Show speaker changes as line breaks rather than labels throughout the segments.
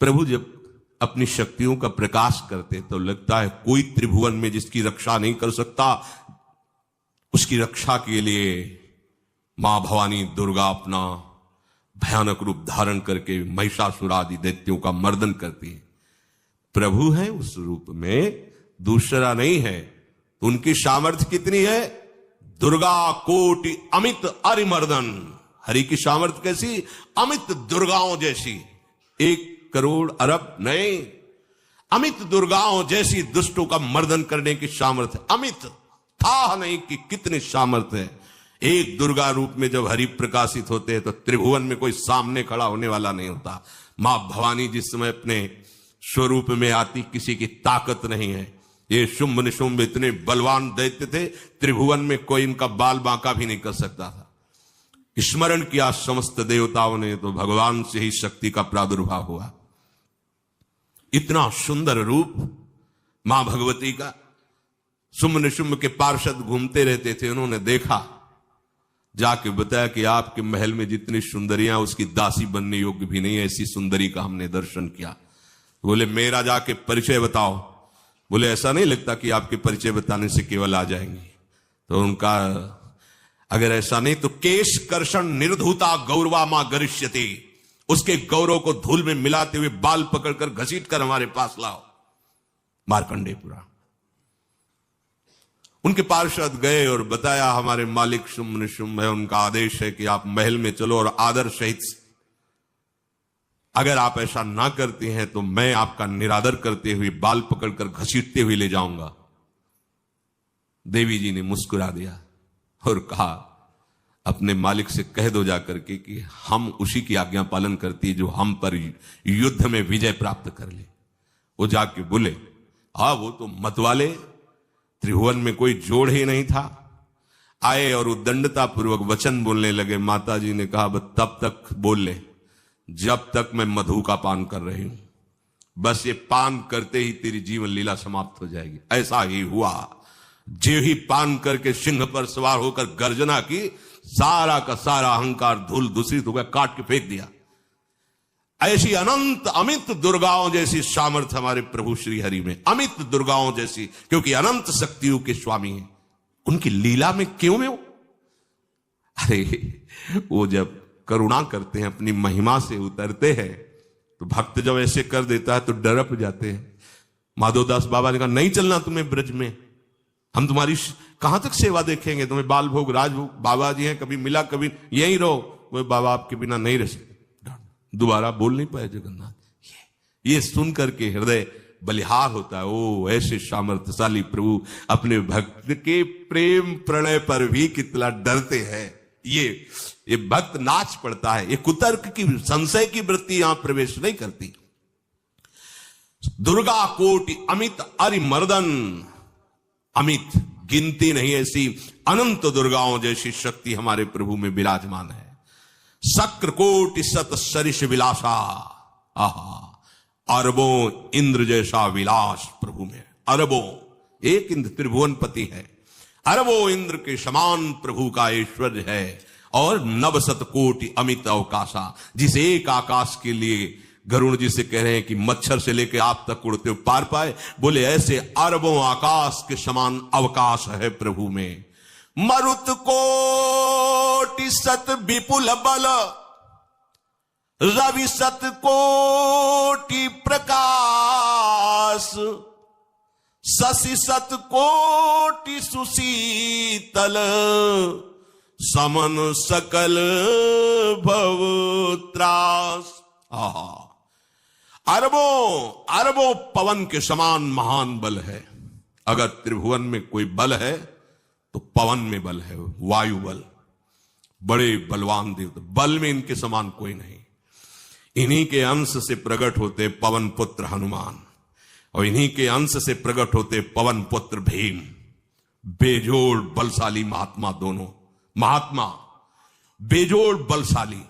प्रभु जब अपनी शक्तियों का प्रकाश करते तो लगता है कोई त्रिभुवन में जिसकी रक्षा नहीं कर सकता, उसकी रक्षा के लिए मां भवानी दुर्गा अपना भयानक रूप धारण करके महिषासुर आदि दैत्यों का मर्दन करती है। प्रभु है उस रूप में, दूसरा नहीं है। तो उनकी सामर्थ्य कितनी है? दुर्गा कोटि अमित अरिमर्दन। हरि की सामर्थ्य कैसी? अमित दुर्गाओं जैसी। 1 करोड़ अरब नहीं, अमित दुर्गाओं जैसी दुष्टों का मर्दन करने की सामर्थ्य। अमित था नहीं कि कितनी सामर्थ्य है। एक दुर्गा रूप में जब हरि प्रकाशित होते हैं तो त्रिभुवन में कोई सामने खड़ा होने वाला नहीं होता। मां भवानी जिस समय अपने स्वरूप में आती, किसी की ताकत नहीं है। ये शुंभ निशुंभ इतने बलवान दैत्य थे, त्रिभुवन में कोई इनका बाल बांका भी नहीं कर सकता था। स्मरण किया समस्त देवताओं ने तो भगवान से ही शक्ति का प्रादुर्भाव हुआ। इतना सुंदर रूप मां भगवती का। शुंभ निशुंभ के पार्षद घूमते रहते थे, उन्होंने देखा, जाके बताया कि आपके महल में जितनी सुंदरियां उसकी दासी बनने योग्य भी नहीं है, ऐसी सुंदरी का हमने दर्शन किया। बोले मेरा जाके परिचय बताओ। बोले ऐसा नहीं लगता कि आपके परिचय बताने से केवल आ जाएंगे। तो उनका अगर ऐसा नहीं तो केश कर्षण निर्धूता गौरवा मां गरिष्यति, उसके गौरव को धूल में मिलाते हुए बाल पकड़कर घसीट कर हमारे पास लाओ। मार्कंडेय पुराण। उनके पार्षद गए और बताया हमारे मालिक शुंभ निशुंभ है, उनका आदेश है कि आप महल में चलो और आदर सहित, अगर आप ऐसा ना करते हैं तो मैं आपका निरादर करते हुए बाल पकड़कर घसीटते हुए ले जाऊंगा। देवी जी ने मुस्कुरा दिया और कहा अपने मालिक से कह दो जाकर के कि हम उसी की आज्ञा पालन करती है जो हम पर युद्ध में विजय प्राप्त कर ले। वो जाके बोले हाँ वो तो मतवाले, त्रिभुवन में कोई जोड़ ही नहीं था। आए और उद्दंडता पूर्वक वचन बोलने लगे। माता जी ने कहा बस तब तक बोल ले जब तक मैं मधु का पान कर रही हूं, बस ये पान करते ही तेरी जीवन लीला समाप्त हो जाएगी। ऐसा ही हुआ। जो ही पान करके सिंह पर सवार होकर गर्जना की, सारा का सारा अहंकार धूल दूषित हो गया, काट के फेंक दिया। ऐसी अनंत अमित दुर्गाओं जैसी सामर्थ्य हमारे प्रभु श्री हरि में, अमित दुर्गाओं जैसी, क्योंकि अनंत शक्तियों के स्वामी हैं। उनकी लीला में क्यों में हो? अरे वो जब करुणा करते हैं, अपनी महिमा से उतरते हैं, तो भक्त जब ऐसे कर देता है तो डरप जाते हैं। माधवदास बाबा ने कहा नहीं चलना तुम्हें ब्रज में, हम तुम्हारी कहां तक सेवा देखेंगे, तुम्हें बाल भोग राजभोग। बाबा जी हैं, कभी मिला कभी यहीं रहो। वो बाबा आपके बिना नहीं रह सकते। दोबारा बोल नहीं पाए जगन्नाथ। ये सुन करके हृदय बलिहार होता है। ओ ऐसे सामर्थ्यशाली प्रभु अपने भक्त के प्रेम प्रणय पर भी कितना डरते हैं। ये भक्त नाच पड़ता है। ये कुतर्क की, संशय की वृत्ति यहां प्रवेश नहीं करती। दुर्गा कोटि अमित अरिमर्दन। अमित गिनती नहीं, ऐसी अनंत दुर्गाओं जैसी शक्ति हमारे प्रभु में विराजमान है। शक्र कोटि सत सरिष विलासा। आहा, अरबों इंद्र जैसा विलास प्रभु में। अरबों, एक इंद्र त्रिभुवनपति है, अरबों इंद्र के समान प्रभु का ऐश्वर्य है। और नवशत कोटि अमित अवकाशा, जिस एक आकाश के लिए गरुड़ जी से कह रहे हैं कि मच्छर से लेकर आप तक उड़ते हो पार पाए, बोले ऐसे अरबों आकाश के समान अवकाश है प्रभु में। मरुत कोटि सत विपुल बल, रवि सत कोटि प्रकाश, शशि सत कोटि सुशीतल, समन सकल भव त्रास। आहा, अरबों अरबों पवन के समान महान बल है। अगर त्रिभुवन में कोई बल है तो पवन में बल है, वायु बल। बड़े बलवान देवता, बल में इनके समान कोई नहीं। इन्हीं के अंश से प्रकट होते पवन पुत्र हनुमान, और इन्हीं के अंश से प्रकट होते पवन पुत्र भीम। बेजोड़ बलशाली महात्मा, दोनों महात्मा बेजोड़ बलशाली।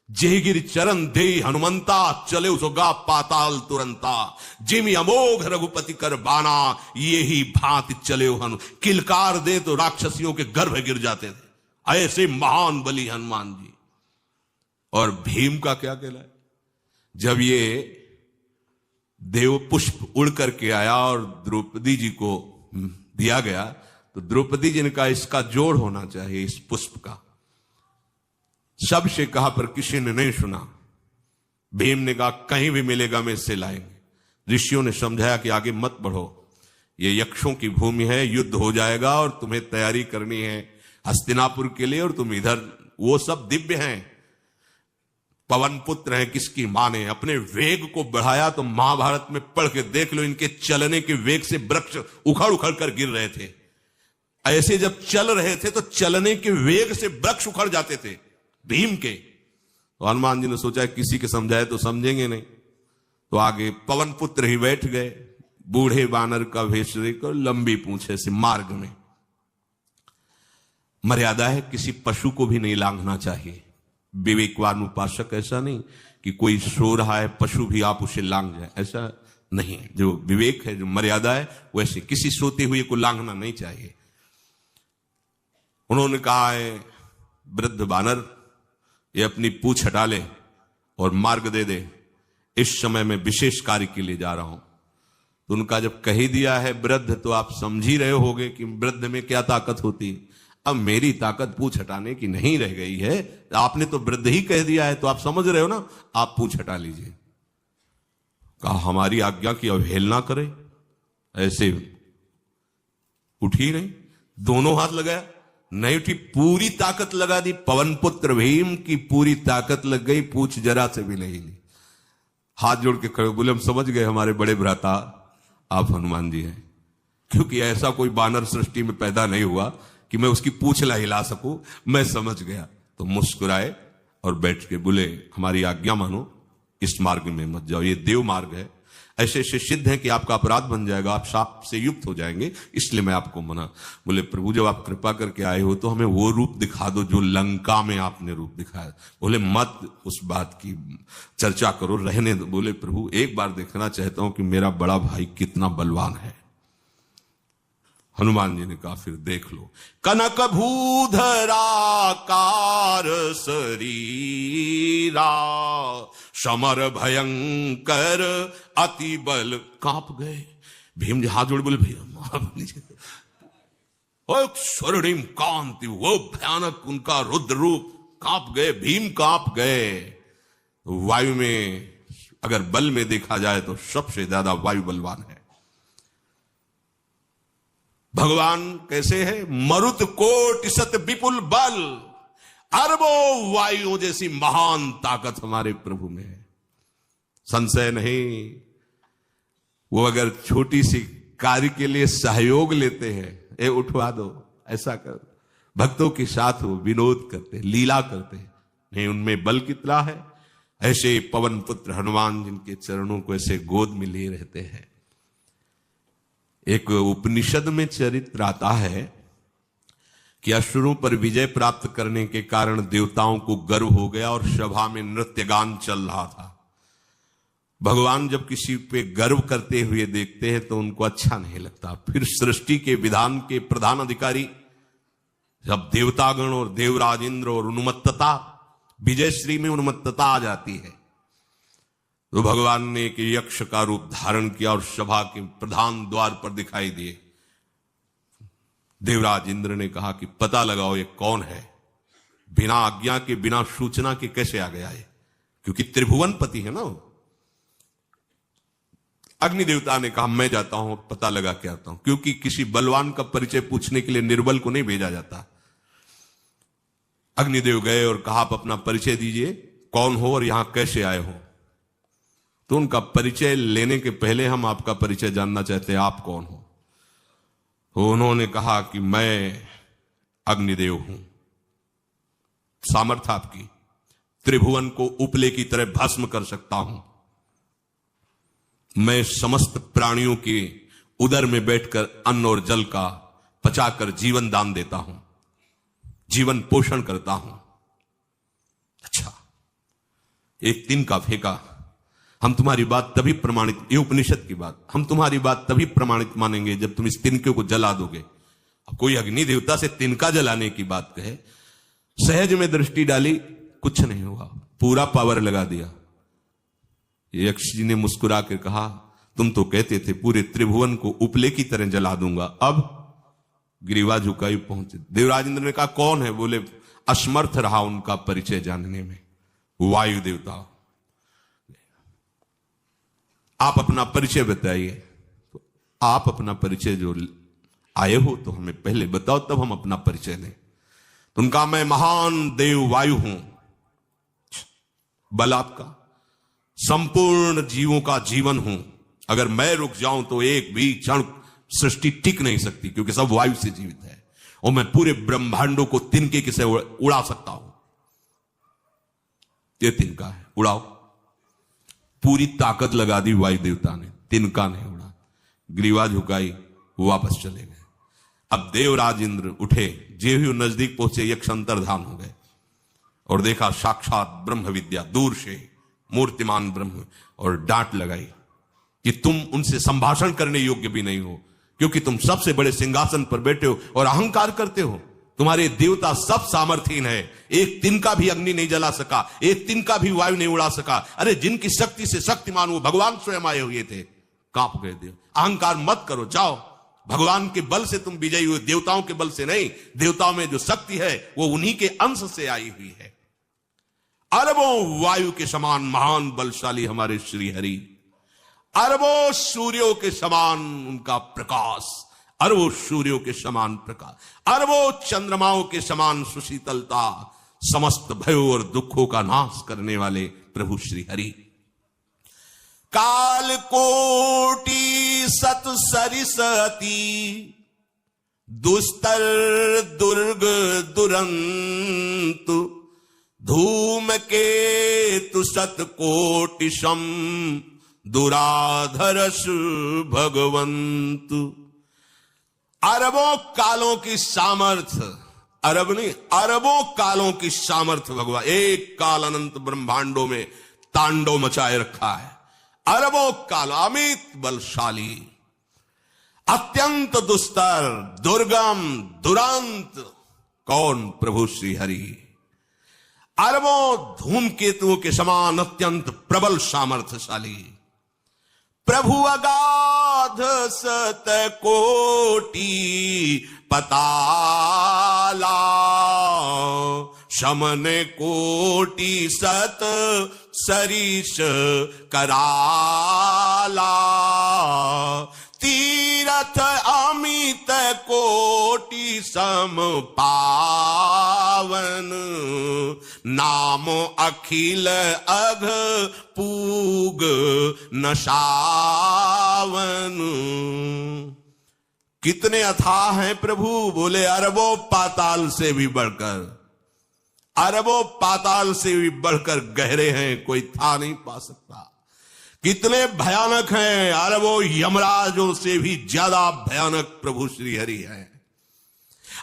जेगिर चरण दे हनुमंता, चले उसोगा पाताल तुरंता। जिमि अमोघ रघुपति कर बाना, ये ही भांति चले हनु। किलकार दे तो राक्षसियों के गर्भ गिर जाते थे। ऐसे महान बली हनुमान जी। और भीम का क्या कहला है? जब ये देव पुष्प उड़ करके आया और द्रौपदी जी को दिया गया, तो द्रौपदी जी ने कहा इसका जोड़ होना चाहिए इस पुष्प का। सबसे कहा पर किसी ने नहीं सुना। भीम ने कहा कहीं भी मिलेगा मैं इससे लाएंगे। ऋषियों ने समझाया कि आगे मत बढ़ो, ये यक्षों की भूमि है, युद्ध हो जाएगा और तुम्हें तैयारी करनी है हस्तिनापुर के लिए, और तुम इधर, वो सब दिव्य हैं, पवन पुत्र हैं। किसकी मां ने अपने वेग को बढ़ाया तो महाभारत में पढ़ के देख लो, इनके चलने के वेग से वृक्ष उखड़ उखड़ कर गिर रहे थे। ऐसे जब चल रहे थे तो चलने के वेग से वृक्ष उखड़ जाते थे भीम के। तो हनुमान जी ने सोचा किसी के समझाए तो समझेंगे नहीं, तो आगे पवन पुत्र ही बैठ गए, बूढ़े बानर का भेष लेकर, लंबी पूंछे से। मार्ग में मर्यादा है, किसी पशु को भी नहीं लांघना चाहिए। विवेकवान उपासक ऐसा नहीं कि कोई सो रहा है पशु भी आप उसे लांघ जाए, ऐसा नहीं है। जो विवेक है, जो मर्यादा है, वैसे किसी सोते हुए को लांघना नहीं चाहिए। उन्होंने कहा है वृद्ध बानर ये अपनी पूंछ हटा ले और मार्ग दे दे, इस समय मैं विशेष कार्य के लिए जा रहा हूं। तो उनका जब कही दिया है वृद्ध, तो आप समझ ही रहे होगे कि वृद्ध में क्या ताकत होती है। अब मेरी ताकत पूंछ हटाने की नहीं रह गई है, आपने तो वृद्ध ही कह दिया है, तो आप समझ रहे हो ना, आप पूंछ हटा लीजिए। कहा हमारी आज्ञा की अवहेलना करे, ऐसे उठी नहीं, दोनों हाथ लगाया, नहीं उठी, पूरी ताकत लगा दी। पवन पुत्र भीम की पूरी ताकत लग गई, पूछ जरा से भी नहीं ली। हाथ जोड़ के खड़े बोले हम समझ गए हमारे बड़े भ्राता आप हनुमान जी हैं, क्योंकि ऐसा कोई बानर सृष्टि में पैदा नहीं हुआ कि मैं उसकी पूंछ ला हिला सकूं, मैं समझ गया। तो मुस्कुराए और बैठ के बोले हमारी आज्ञा मानो, इस मार्ग में मत जाओ, ये देव मार्ग है, ऐसे ऐसे सिद्ध है कि आपका अपराध बन जाएगा, आप शाप से युक्त हो जाएंगे, इसलिए मैं आपको मना। बोले प्रभु जब आप कृपा करके आए हो तो हमें वो रूप दिखा दो जो लंका में आपने रूप दिखाया। बोले मत उस बात की चर्चा करो, रहने दो। बोले प्रभु एक बार देखना चाहता हूं कि मेरा बड़ा भाई कितना बलवान है। हनुमान जी ने कहा फिर देख लो। कनक भूधराकार शरीरा, समर भयंकर अति बल। कांप गए भीम जी, हाथ जोड़ बोले भैया स्वर्णिम कांति, वो भयानक उनका रुद्र रूप, कांप गए भीम, कांप गए। वायु में अगर बल में देखा जाए तो सबसे ज्यादा वायु बलवान है। भगवान कैसे है? मरुत कोट सत विपुल बल, अरबों वायुओं जैसी महान ताकत हमारे प्रभु में है, संशय नहीं। वो अगर छोटी सी कार्य के लिए सहयोग लेते हैं, ए उठवा दो, ऐसा कर, भक्तों के साथ वो विनोद करते, लीला करते, नहीं उनमें बल कितना है। ऐसे पवन पुत्र हनुमान जिनके चरणों को ऐसे गोद में लिए रहते हैं। एक उपनिषद में चरित्र आता है कि असुरों पर विजय प्राप्त करने के कारण देवताओं को गर्व हो गया और सभा में नृत्य गान चल रहा था। भगवान जब किसी पे गर्व करते हुए देखते हैं तो उनको अच्छा नहीं लगता। फिर सृष्टि के विधान के प्रधान अधिकारी जब देवतागण और देवराज इंद्र और उन्मत्तता, विजयश्री में उन्मत्तता आ जाती है, तो भगवान ने एक यक्ष का रूप धारण किया और सभा के प्रधान द्वार पर दिखाई दिए। देवराज इंद्र ने कहा कि पता लगाओ ये कौन है, बिना आज्ञा के, बिना सूचना के कैसे आ गया है, क्योंकि त्रिभुवन पति है ना। अग्नि देवता ने कहा मैं जाता हूं, पता लगा के आता हूं, क्योंकि किसी बलवान का परिचय पूछने के लिए निर्बल को नहीं भेजा जाता। अग्निदेव गए और कहा आप अपना परिचय दीजिए, कौन हो और यहां कैसे आए हो। तो उनका परिचय लेने के पहले हम आपका परिचय जानना चाहते हैं, आप कौन हो। तो उन्होंने कहा कि मैं अग्निदेव हूं, सामर्थ्य आपकी, त्रिभुवन को उपले की तरह भस्म कर सकता हूं। मैं समस्त प्राणियों के उदर में बैठकर अन्न और जल का पचाकर जीवन दान देता हूं, जीवन पोषण करता हूं। अच्छा, एक तिनका फेंका, हम तुम्हारी बात तभी प्रमाणित, ये उपनिषद की बात, हम तुम्हारी बात तभी प्रमाणित मानेंगे जब तुम इस तिनके को जला दोगे। अब कोई अग्नि देवता से तिनका जलाने की बात कहे, सहज में दृष्टि डाली, कुछ नहीं हुआ, पूरा पावर लगा दिया। यक्ष जी ने मुस्कुरा कर कहा तुम तो कहते थे पूरे त्रिभुवन को उपले की तरह जला दूंगा, अब ग्रीवा झुकाई पहुंचे। देवराज इंद्र ने कहा कौन है? बोले असमर्थ रहा उनका परिचय जानने में, वायु देवता। आप अपना परिचय बताइए। तो आप अपना परिचय जो आए हो तो हमें पहले बताओ, तब हम अपना परिचय दें। तो उनका मैं महान देव वायु हूं, बल आपका, संपूर्ण जीवों का जीवन हूं। अगर मैं रुक जाऊं तो एक भी क्षण सृष्टि टिक नहीं सकती, क्योंकि सब वायु से जीवित है, और मैं पूरे ब्रह्मांडों को तिनके से उड़ा सकता हूं। ये तिनका है, उड़ाओ। पूरी ताकत लगा दी वायु देवता ने, तिनका नहीं उड़ा। ग्रीवा झुकाई, वापस चले गए। अब देवराज इंद्र उठे, जे भी नजदीक पहुंचे यक्ष अंतर्धान हो गए और देखा साक्षात ब्रह्म विद्या दूर से मूर्तिमान ब्रह्म, और डांट लगाई कि तुम उनसे संभाषण करने योग्य भी नहीं हो, क्योंकि तुम सबसे बड़े सिंहासन पर बैठे हो और अहंकार करते हो। तुम्हारे देवता सब सामर्थ्यहीन है, एक तिनका भी अग्नि नहीं जला सका, एक तिनका भी वायु नहीं उड़ा सका। अरे जिनकी शक्ति से शक्तिमान वो भगवान स्वयं आए हुए थे, कांप गए देव। अहंकार मत करो, जाओ। भगवान के बल से तुम विजयी हुए, देवताओं के बल से नहीं। देवताओं में जो शक्ति है वो उन्हीं के अंश से आई हुई है। अरबों वायु के समान महान बलशाली हमारे श्री हरि, अरबों सूर्यों के समान उनका प्रकाश, अरबों सूर्यों के समान प्रकाश, अरबों चंद्रमाओं के समान सुशीतलता, समस्त भयों और दुखों का नाश करने वाले प्रभु श्री हरि। काल कोटि सत सरिसती, दुस्तर दुर्ग दुरंत, धूम के तु सत कोटिशम, दुराधरस भगवंत। अरबों कालों की सामर्थ्य, अरब नहीं अरबों कालों की सामर्थ्य भगवान एक काल अनंत ब्रह्मांडों में तांडव मचाए रखा है। अरबों काल, अमित बलशाली, अत्यंत दुस्तर, दुर्गम, दुरंत। कौन? प्रभु श्री हरि। अरबों धूमकेतुओं के समान अत्यंत प्रबल सामर्थ्यशाली प्रभु, अगाध सत कोटि पताला, शमन कोटि सत सरिष कराला, तीरथ अमित कोटि सम पावन, नाम अखिल अघ पूग नशावन। कितने अथाह हैं प्रभु? बोले अरबों पाताल से भी बढ़कर, अरबों पाताल से भी बढ़कर गहरे हैं, कोई था नहीं पा सकता। कितने भयानक हैं? अरबों यमराजों से भी ज्यादा भयानक प्रभु श्री हरि हैं।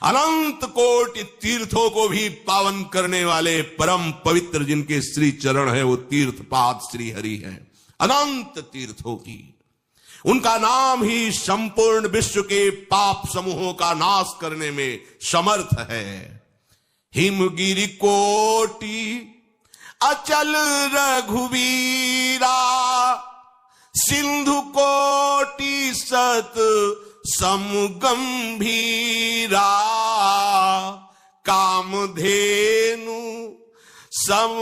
अनंत कोटि तीर्थों को भी पावन करने वाले परम पवित्र जिनके श्री चरण है, वो तीर्थपाद श्री हरि हैं। अनंत तीर्थों की उनका नाम ही संपूर्ण विश्व के पाप समूहों का नाश करने में समर्थ है। हिमगिरि कोटि अचल रघुवीरा, सिंधु कोटि सत समगंभीरा, कामधेनु सम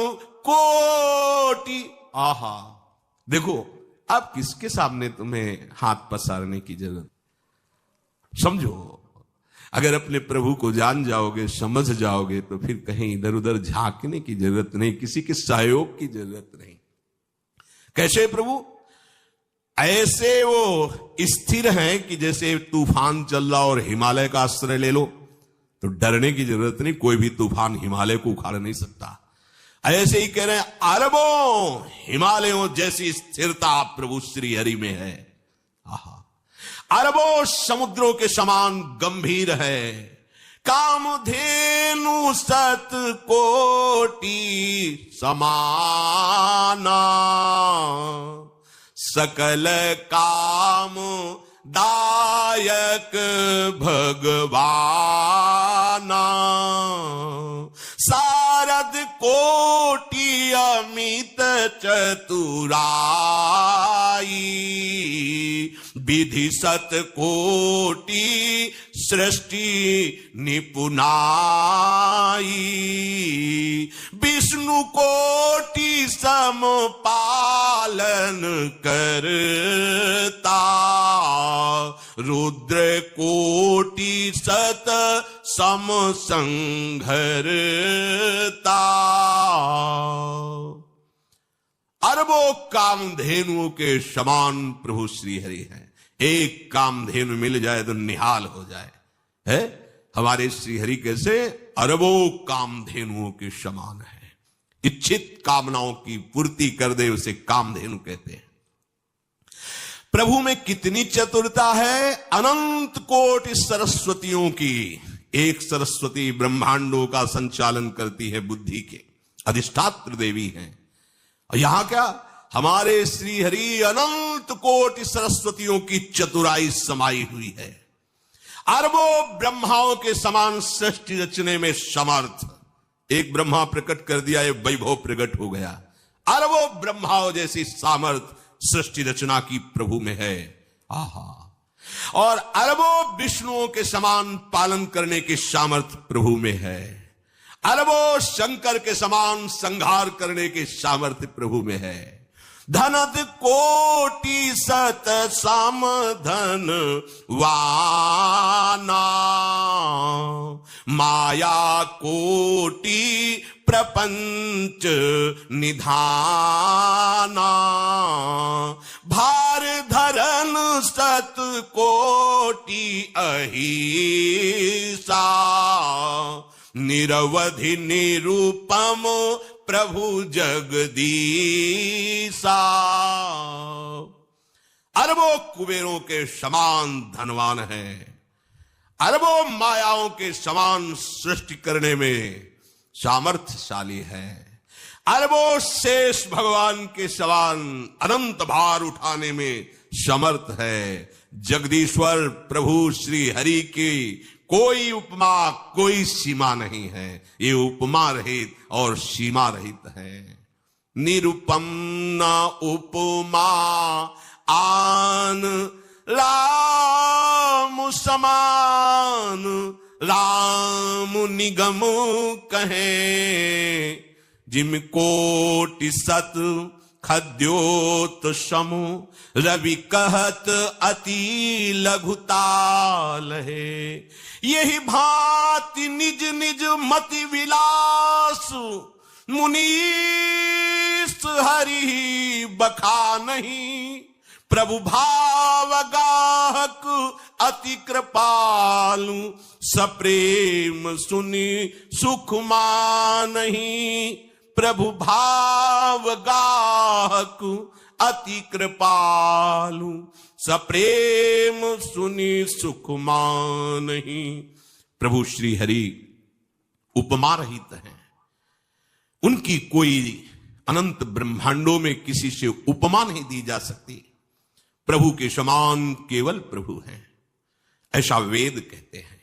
कोटि। आहा, देखो अब किसके सामने तुम्हें हाथ पसारने की जरूरत? समझो, अगर अपने प्रभु को जान जाओगे, समझ जाओगे, तो फिर कहीं इधर उधर झांकने की जरूरत नहीं, किसी के सहयोग की जरूरत नहीं। कैसे प्रभु? ऐसे वो स्थिर हैं कि जैसे तूफान चल रहा और हिमालय का आश्रय ले लो तो डरने की जरूरत नहीं, कोई भी तूफान हिमालय को उखाड़ नहीं सकता। ऐसे ही कह रहे हैं, अरबों हिमालयों जैसी स्थिरता प्रभु श्री हरि में है। आहा, अरबों समुद्रों के समान गंभीर है। कामधेनु सत कोटि समाना, सकल काम दायक भगवाना, सारद कोटि अमित चतुराई, विधि सत कोटि सृष्टि निपुनाई, विष्णु कोटि सम पालन करता, रुद्र कोटि सत सम संघरता। अरबों कामधेनुओं के समान प्रभु श्री हरि हैं। एक कामधेनु मिल जाए तो निहाल हो जाए, है हमारे श्री हरि कैसे अरबों कामधेनुओं के समान है। इच्छित कामनाओं की पूर्ति कर दे उसे कामधेनु कहते हैं। प्रभु में कितनी चतुरता है, अनंत कोटि सरस्वतियों की एक सरस्वती ब्रह्मांडों का संचालन करती है, बुद्धि के अधिष्ठात्र देवी हैं। और यहां क्या, हमारे श्री हरि अनंत कोटि सरस्वतियों की चतुराई समाई हुई है। अरबों ब्रह्माओं के समान सृष्टि रचने में समर्थ। एक ब्रह्मा प्रकट कर दिया, एक वैभव प्रकट हो गया। अरबों ब्रह्माओं जैसी सामर्थ सृष्टि रचना की प्रभु में है। आहा। और अरबों विष्णुओं के समान पालन करने की सामर्थ प्रभु में है। अरबों शंकर के समान संहार करने की सामर्थ्य प्रभु में है। धनत कोटि सत सम धन वाना, माया कोटि प्रपंच निधाना, भार धरन सत कोटि अहिसा, निरवधि निरूपम प्रभु जगदीसा। अरबों कुबेरों के समान धनवान है, अरबों मायाओं के समान सृष्टि करने में सामर्थ्यशाली है, अरबों शेष भगवान के समान अनंत भार उठाने में समर्थ है। जगदीश्वर प्रभु श्री हरि की कोई उपमा कोई सीमा नहीं है, ये उपमा रहित और सीमा रहित है। निरुपम न उपमा आन राम समान, राम निगम कहे, जिम कोटि सत खद्योत समु, रवि कहत अति लघुताल है। यही भांति निज निज मति विलास, मुनीस हरि बखा नहीं, प्रभु भाव गाहक अति कृपालु, सप्रेम सुनि सुख मानहि, प्रभु भाव गाहक अति कृपालु, सप्रेम सुनि सुख मानहि। प्रभु श्री हरि उपमा रहित हैं, उनकी कोई अनंत ब्रह्मांडों में किसी से उपमा नहीं दी जा सकती। प्रभु के समान केवल प्रभु हैं, ऐसा वेद कहते हैं।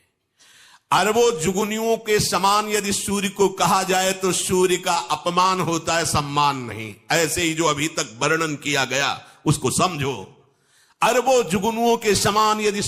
अरबों जुगनियों के समान यदि सूर्य को कहा जाए तो सूर्य का अपमान होता है, सम्मान नहीं। ऐसे ही जो अभी तक वर्णन किया गया उसको समझो। अरबों जुगनुओं के समान यदि